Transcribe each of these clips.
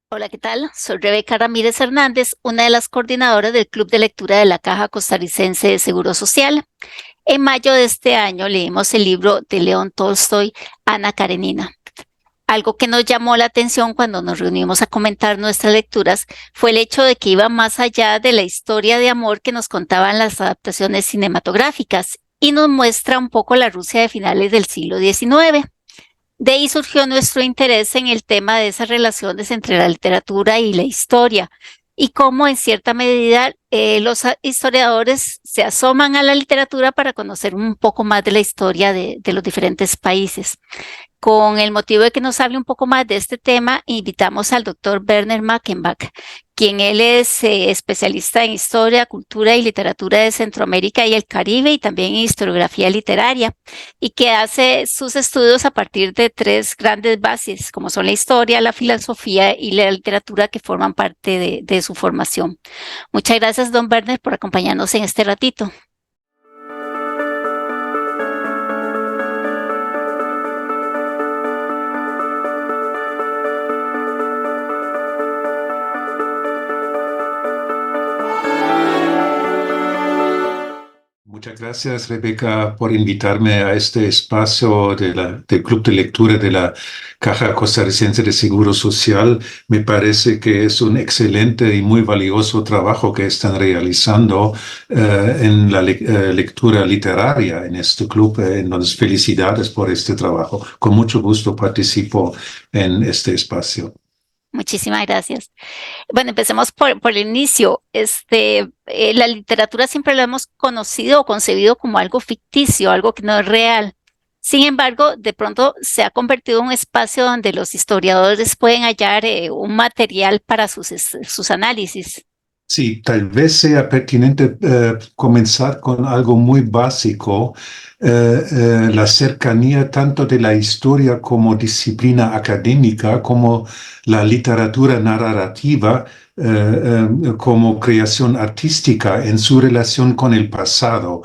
Hola, ¿qué tal? Soy Rebeca Ramírez Hernández, una de las coordinadoras del Club de Lectura de la Caja Costarricense de Seguro Social. En mayo de este año leímos el libro de León Tolstoy, Ana Karenina. Algo que nos llamó la atención cuando nos reunimos a comentar nuestras lecturas fue el hecho de que iba más allá de la historia de amor que nos contaban las adaptaciones cinematográficas y nos muestra un poco la Rusia de finales del siglo XIX. De ahí surgió nuestro interés en el tema de esas relaciones entre la literatura y la historia y cómo en cierta medida los historiadores se asoman a la literatura para conocer un poco más de la historia de los diferentes países. Con el motivo de que nos hable un poco más de este tema, invitamos al doctor Werner Mackenbach, quien él es especialista en historia, cultura y literatura de Centroamérica y el Caribe y también en historiografía literaria, y que hace sus estudios a partir de tres grandes bases, como son la historia, la filosofía y la literatura que forman parte de su formación. Muchas gracias, don Werner, por acompañarnos en este ratito. Muchas gracias, Rebeca, por invitarme a este espacio del Club de Lectura de la Caja Costarricense de Seguro Social. Me parece que es un excelente y muy valioso trabajo que están realizando en la lectura literaria en este club. Entonces, felicidades por este trabajo. Con mucho gusto participo en este espacio. Muchísimas gracias. Bueno, empecemos por el inicio. La literatura siempre la hemos conocido o concebido como algo ficticio, algo que no es real. Sin embargo, de pronto se ha convertido en un espacio donde los historiadores pueden hallar un material para sus análisis. Sí, tal vez sea pertinente comenzar con algo muy básico, la cercanía tanto de la historia como disciplina académica, como la literatura narrativa, como creación artística en su relación con el pasado.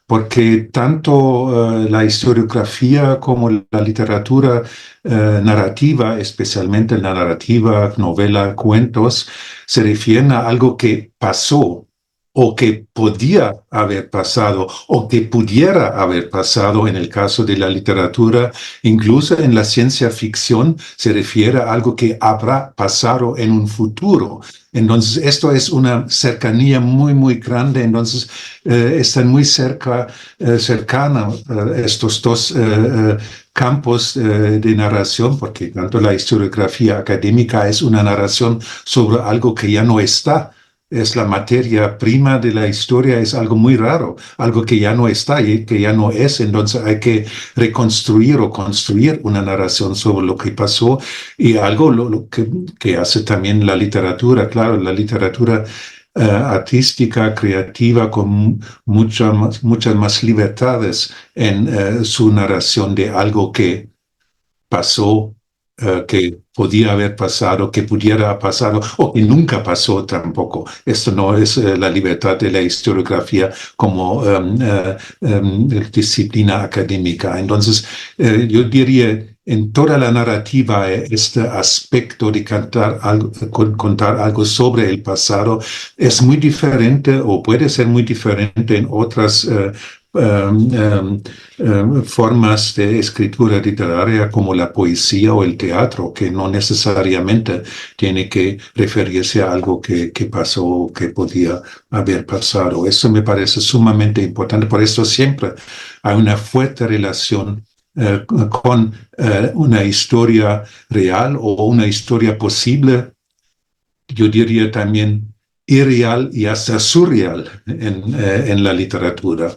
Porque tanto la historiografía como la literatura narrativa, especialmente la narrativa, novela, cuentos, se refieren a algo que pasó o que podía haber pasado o que pudiera haber pasado en el caso de la literatura. Incluso en la ciencia ficción se refiere a algo que habrá pasado en un futuro. Entonces, esto es una cercanía muy, muy grande. Entonces, están muy cercanos estos dos campos de narración, porque tanto la historiografía académica es una narración sobre algo que ya no está. Es la materia prima de la historia, es algo muy raro, algo que ya no está y que ya no es. Entonces hay que reconstruir o construir una narración sobre lo que pasó y algo que hace también la literatura. Claro, la literatura artística, creativa, con muchas más libertades en su narración de algo que pasó, que podía haber pasado, que pudiera haber pasado o que nunca pasó tampoco. Esto no es la libertad de la historiografía como disciplina académica. Entonces, yo diría, en toda la narrativa, este aspecto de contar algo sobre el pasado es muy diferente o puede ser muy diferente en otras um, um, formas de escritura literaria como la poesía o el teatro, que no necesariamente tiene que referirse a algo que pasó o que podía haber pasado. Eso me parece sumamente importante. Por eso siempre hay una fuerte relación con una historia real o una historia posible, yo diría también irreal y hasta surreal en la literatura.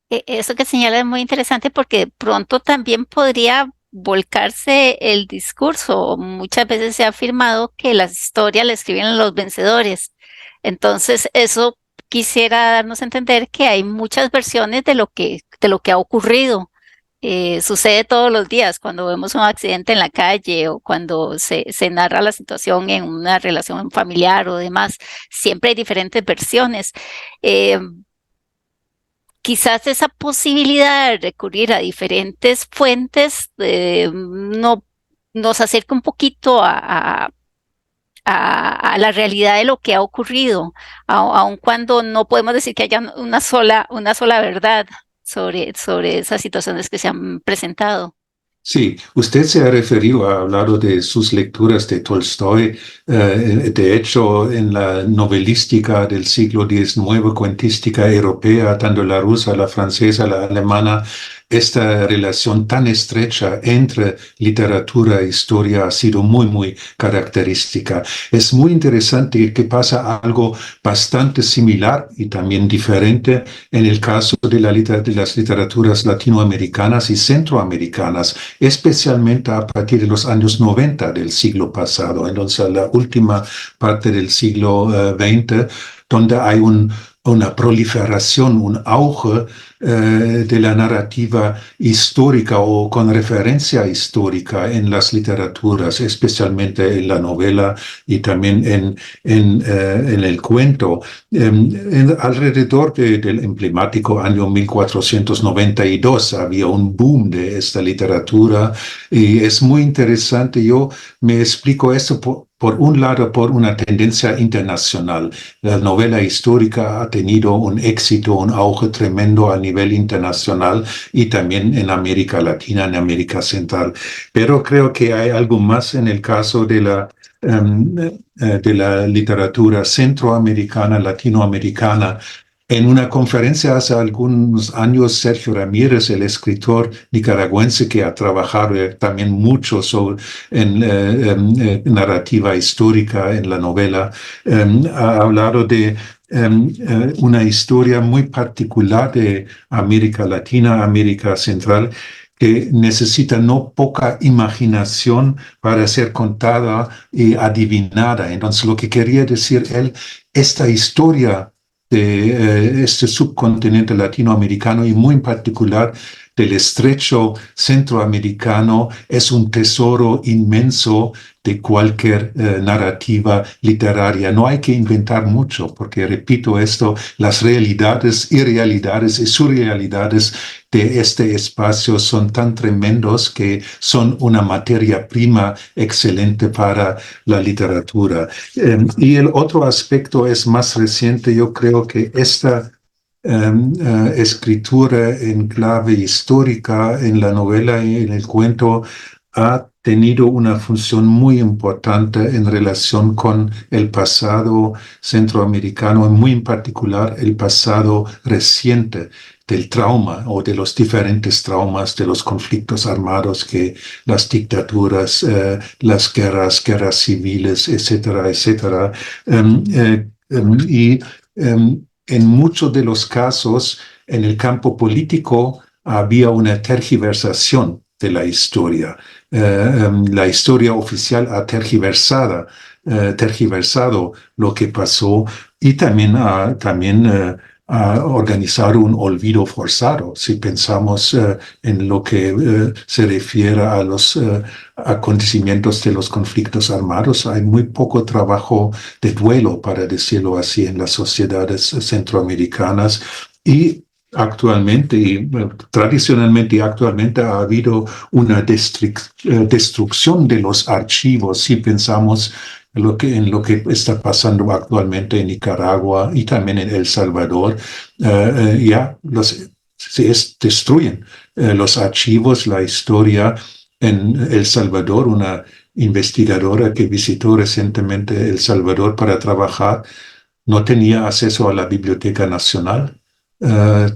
Eso que señala es muy interesante porque de pronto también podría volcarse el discurso. Muchas veces se ha afirmado que las historias la escriben los vencedores. Entonces, eso quisiera darnos a entender que hay muchas versiones de lo que ha ocurrido. Sucede todos los días cuando vemos un accidente en la calle o cuando se narra la situación en una relación familiar o demás. Siempre hay diferentes versiones. Eh, Quizás esa posibilidad de recurrir a diferentes fuentes no, nos acerca un poquito a la realidad de lo que ha ocurrido, aun cuando no podemos decir que haya una sola verdad sobre esas situaciones que se han presentado. Sí, usted se ha referido, ha hablado de sus lecturas de Tolstoy. De hecho, en la novelística del siglo XIX, cuentística europea, tanto la rusa, la francesa, la alemana, esta relación tan estrecha entre literatura e historia ha sido muy, muy característica. Es muy interesante que pasa algo bastante similar y también diferente en el caso de las literaturas latinoamericanas y centroamericanas, especialmente a partir de los años 90 del siglo pasado, entonces la última parte del siglo XX, donde hay una proliferación, un auge de la narrativa histórica o con referencia histórica en las literaturas, especialmente en la novela y también en el cuento. Alrededor del emblemático año 1492 había un boom de esta literatura y es muy interesante. Yo me explico esto por un lado, por una tendencia internacional. La novela histórica ha tenido un éxito, un auge tremendo a nivel internacional y también en América Latina, en América Central. Pero creo que hay algo más en el caso de la literatura centroamericana, latinoamericana. En una conferencia hace algunos años, Sergio Ramírez, el escritor nicaragüense que ha trabajado también mucho en narrativa histórica en la novela, ha hablado de una historia muy particular de América Latina, América Central, que necesita no poca imaginación para ser contada y adivinada. Entonces, lo que quería decir él, esta historia de este subcontinente latinoamericano y muy en particular del estrecho centroamericano es un tesoro inmenso de cualquier narrativa literaria. No hay que inventar mucho, porque repito esto, las realidades, irrealidades y surrealidades de este espacio son tan tremendos que son una materia prima excelente para la literatura. Y el otro aspecto es más reciente. Yo creo que esta escritura en clave histórica en la novela y en el cuento ha tenido una función muy importante en relación con el pasado centroamericano y muy en particular el pasado reciente del trauma o de los diferentes traumas de los conflictos armados que las dictaduras, las guerras civiles, etcétera, etcétera. Y en muchos de los casos, en el campo político, había una tergiversación de la historia. La historia oficial ha tergiversado lo que pasó y también ha organizado un olvido forzado. Si pensamos en lo que se refiere a los acontecimientos de los conflictos armados, hay muy poco trabajo de duelo, para decirlo así, en las sociedades centroamericanas y actualmente, tradicionalmente y actualmente ha habido una destrucción de los archivos. Si pensamos en lo que está pasando actualmente en Nicaragua y también en El Salvador, se destruyen los archivos, la historia. En El Salvador, una investigadora que visitó recientemente El Salvador para trabajar, no tenía acceso a la Biblioteca Nacional.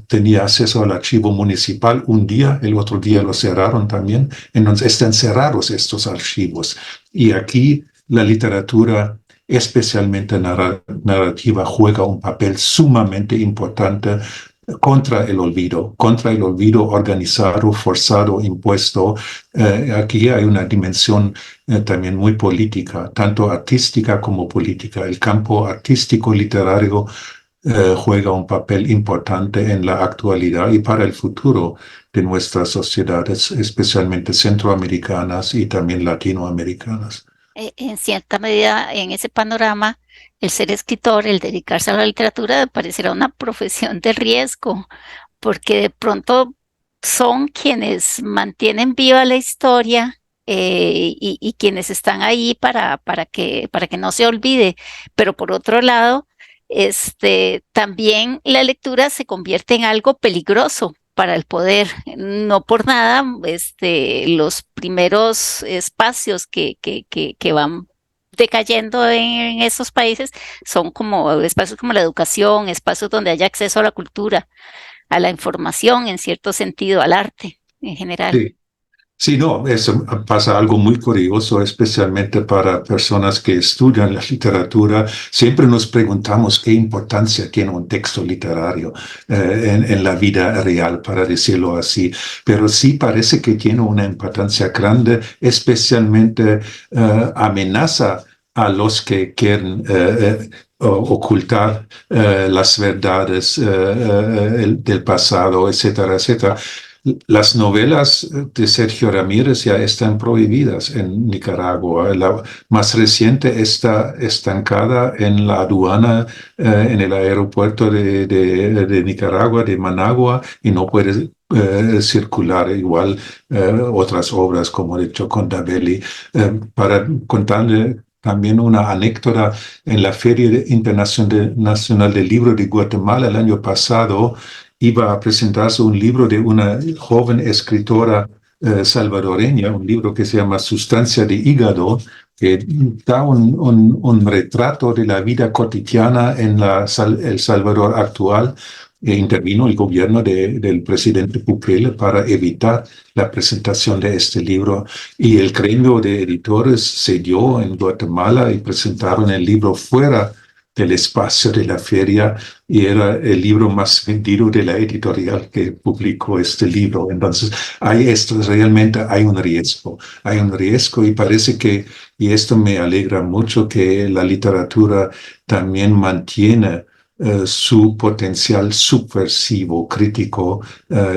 Tenía acceso al archivo municipal un día, el otro día lo cerraron también. Entonces están cerrados estos archivos. Y aquí la literatura, especialmente narrativa, juega un papel sumamente importante contra el olvido organizado, forzado, impuesto. Aquí hay una dimensión también muy política, tanto artística como política. El campo artístico literario juega un papel importante en la actualidad y para el futuro de nuestras sociedades, especialmente centroamericanas y también latinoamericanas. En cierta medida, en ese panorama, el ser escritor, el dedicarse a la literatura, parecerá una profesión de riesgo, porque de pronto son quienes mantienen viva la historia y quienes están ahí para que no se olvide. Pero por otro lado, también la lectura se convierte en algo peligroso para el poder. No por nada, los primeros espacios que van decayendo en esos países son como espacios como la educación, espacios donde haya acceso a la cultura, a la información en cierto sentido, al arte en general. Sí. Sí, no, eso pasa algo muy curioso, especialmente para personas que estudian la literatura. Siempre nos preguntamos qué importancia tiene un texto literario en la vida real, para decirlo así. Pero sí parece que tiene una importancia grande, especialmente amenaza a los que quieren ocultar las verdades del pasado, etcétera, etcétera. Las novelas de Sergio Ramírez ya están prohibidas en Nicaragua. La más reciente está estancada en la aduana, en el aeropuerto de Nicaragua, de Managua, y no puede circular. Igual otras obras como de Chocontabelli. Para contarle también una anécdota, en la Feria Internacional del Libro de Guatemala el año pasado, iba a presentarse un libro de una joven escritora salvadoreña, un libro que se llama Sustancia de Hígado, que da un retrato de la vida cotidiana en El Salvador actual. Intervino el gobierno del presidente Bukele para evitar la presentación de este libro, y el gremio de editores se dio en Guatemala y presentaron el libro fuera del espacio de la feria, y era el libro más vendido de la editorial que publicó este libro. Entonces, realmente hay un riesgo, y parece que, y esto me alegra mucho, que la literatura también mantiene su potencial subversivo, crítico,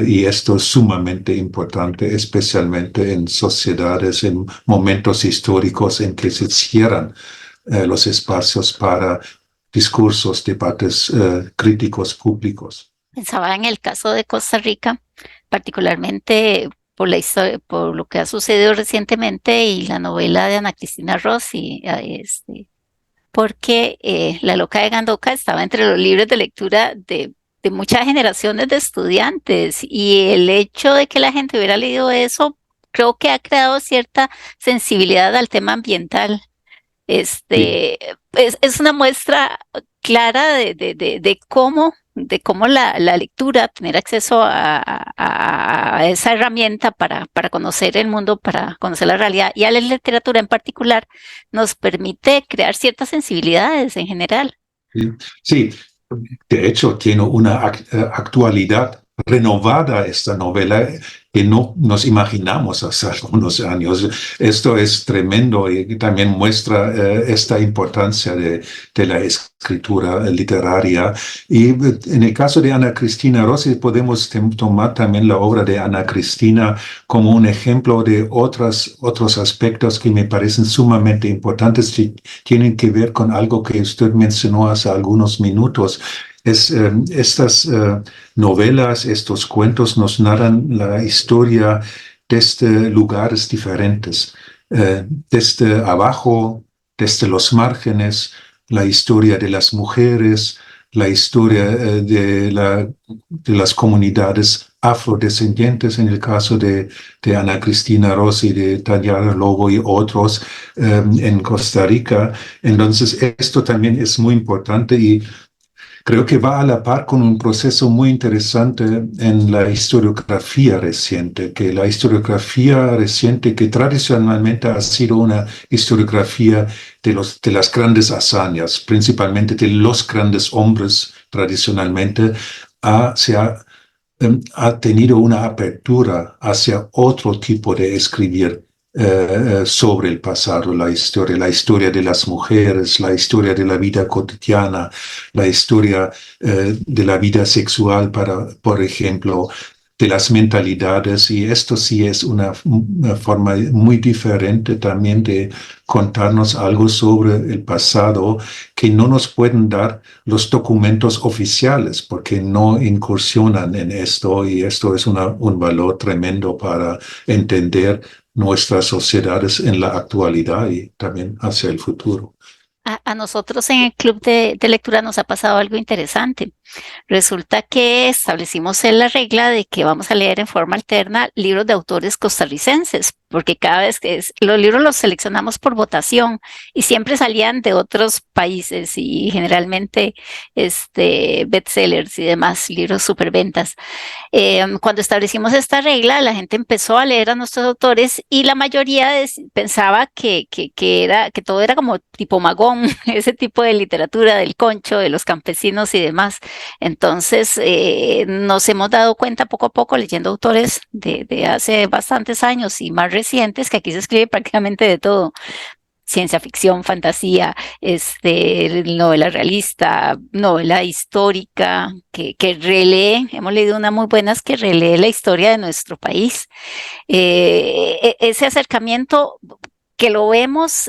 y esto es sumamente importante, especialmente en sociedades, en momentos históricos en que se cierran los espacios para discursos, debates críticos públicos. Pensaba en el caso de Costa Rica, particularmente por la historia, por lo que ha sucedido recientemente y la novela de Ana Cristina Rossi, porque La loca de Gandoca estaba entre los libros de lectura de muchas generaciones de estudiantes, y el hecho de que la gente hubiera leído eso creo que ha creado cierta sensibilidad al tema ambiental. Sí. Es una muestra clara de cómo la lectura, tener acceso a esa herramienta para conocer el mundo, para conocer la realidad, y a la literatura en particular, nos permite crear ciertas sensibilidades en general. Sí, sí, de hecho tiene una actualidad renovada esta novela que no nos imaginamos hace algunos años. Esto es tremendo, y también muestra esta importancia de la escritura literaria. Y en el caso de Ana Cristina Rossi, podemos tomar también la obra de Ana Cristina como un ejemplo de otros aspectos que me parecen sumamente importantes, que tienen que ver con algo que usted mencionó hace algunos minutos. Estas novelas, estos cuentos nos narran la historia desde lugares diferentes, desde abajo, desde los márgenes, la historia de las mujeres, la historia de las comunidades afrodescendientes, en el caso de Ana Cristina Rossi, de Tayara Lobo y otros en Costa Rica. Entonces, esto también es muy importante, y creo que va a la par con un proceso muy interesante en la historiografía reciente, que que tradicionalmente ha sido una historiografía de las grandes hazañas, principalmente de los grandes hombres tradicionalmente, ha tenido una apertura hacia otro tipo de escribir sobre el pasado, la historia de las mujeres, la historia de la vida cotidiana, la historia de la vida sexual, por ejemplo, de las mentalidades. Y esto sí es una forma muy diferente también de contarnos algo sobre el pasado, que no nos pueden dar los documentos oficiales, porque no incursionan en esto, y esto es un valor tremendo para entender nuestras sociedades en la actualidad y también hacia el futuro. A nosotros en el club de lectura nos ha pasado algo interesante. Resulta que establecimos la regla de que vamos a leer en forma alterna libros de autores costarricenses, porque cada vez los libros los seleccionamos por votación y siempre salían de otros países y generalmente bestsellers y demás, libros superventas. Cuando establecimos esta regla, la gente empezó a leer a nuestros autores y la mayoría pensaba que todo era como tipo Magón, ese tipo de literatura del Concho, de los campesinos y demás. Entonces, nos hemos dado cuenta poco a poco leyendo autores de hace bastantes años y más recientes que aquí se escribe prácticamente de todo. Ciencia ficción, fantasía, novela realista, novela histórica, que relee, hemos leído unas muy buenas que relee la historia de nuestro país. Ese acercamiento que lo vemos,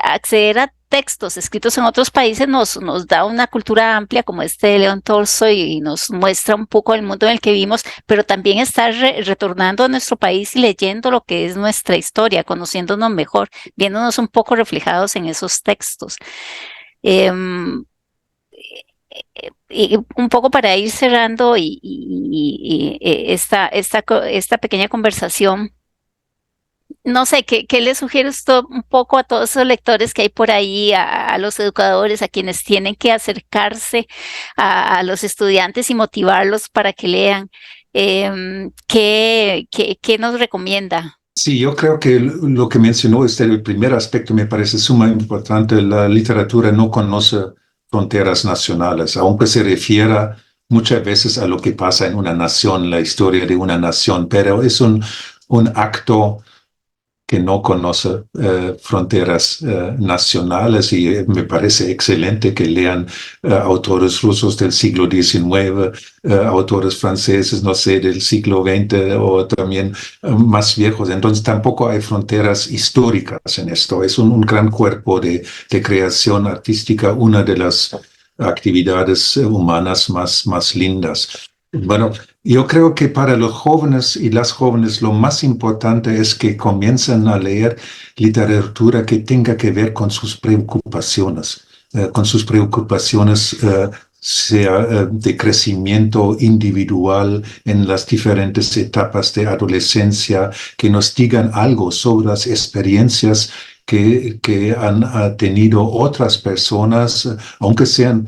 acceder a textos escritos en otros países nos da una cultura amplia como de León Tolstoy y nos muestra un poco el mundo en el que vivimos, pero también estar retornando a nuestro país y leyendo lo que es nuestra historia, conociéndonos mejor, viéndonos un poco reflejados en esos textos. Y un poco para ir cerrando esta pequeña conversación, no sé, ¿qué le sugiere usted un poco a todos esos lectores que hay por ahí, a los educadores, a quienes tienen que acercarse a los estudiantes y motivarlos para que lean? ¿Qué nos recomienda? Sí, yo creo que lo que mencionó el primer aspecto me parece sumamente importante. La literatura no conoce fronteras nacionales, aunque se refiera muchas veces a lo que pasa en una nación, la historia de una nación, pero es un acto que no conoce fronteras nacionales y me parece excelente que lean autores rusos del siglo XIX, autores franceses, no sé, del siglo XX o también más viejos. Entonces tampoco hay fronteras históricas en esto. Es un gran cuerpo de creación artística, una de las actividades humanas más lindas. Bueno, yo creo que para los jóvenes y las jóvenes lo más importante es que comiencen a leer literatura que tenga que ver con sus preocupaciones, sea de crecimiento individual en las diferentes etapas de adolescencia, que nos digan algo sobre las experiencias que han tenido otras personas, aunque sean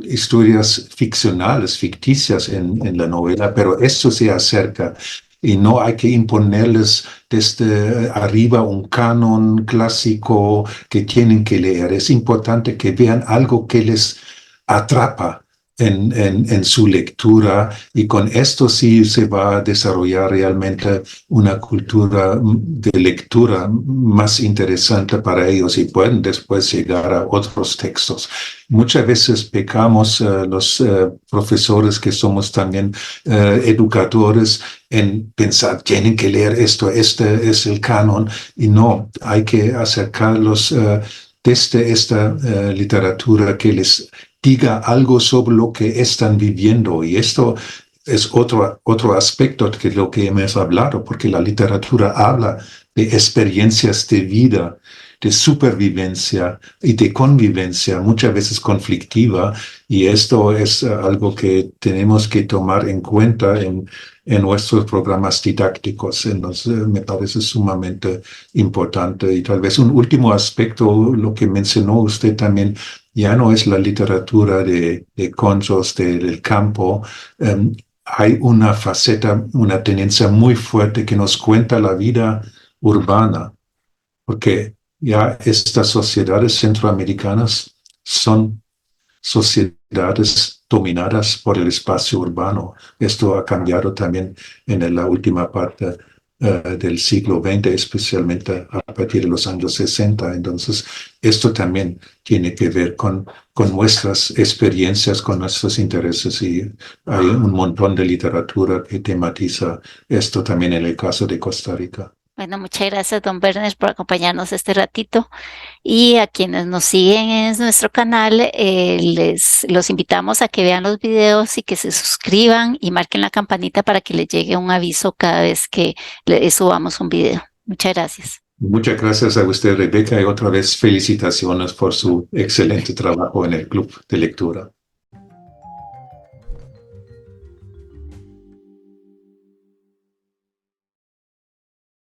historias ficcionales, ficticias en la novela, pero eso se acerca y no hay que imponerles desde arriba un canon clásico que tienen que leer. Es importante que vean algo que les atrapa en su lectura y con esto sí se va a desarrollar realmente una cultura de lectura más interesante para ellos y pueden después llegar a otros textos. Muchas veces pecamos los profesores que somos también educadores en pensar, tienen que leer esto, este es el canon y no, hay que acercarlos desde esta literatura que les diga algo sobre lo que están viviendo. Y esto es otro aspecto de lo que hemos hablado, porque la literatura habla de experiencias de vida, de supervivencia y de convivencia, muchas veces conflictiva, y esto es algo que tenemos que tomar en cuenta en nuestros programas didácticos. Entonces, me parece sumamente importante. Y tal vez un último aspecto, lo que mencionó usted también, ya no es la literatura de conchos del campo. Hay una faceta, una tendencia muy fuerte que nos cuenta la vida urbana, porque ya estas sociedades centroamericanas son sociedades dominadas por el espacio urbano. Esto ha cambiado también en la última parte del siglo XX, especialmente a partir de los años 60. Entonces, esto también tiene que ver con nuestras experiencias, con nuestros intereses y hay un montón de literatura que tematiza esto también en el caso de Costa Rica. Bueno, muchas gracias, don Werner, por acompañarnos este ratito. Y a quienes nos siguen en nuestro canal, los invitamos a que vean los videos y que se suscriban y marquen la campanita para que les llegue un aviso cada vez que subamos un video. Muchas gracias. Muchas gracias a usted, Rebeca, y otra vez felicitaciones por su excelente trabajo en el Club de Lectura.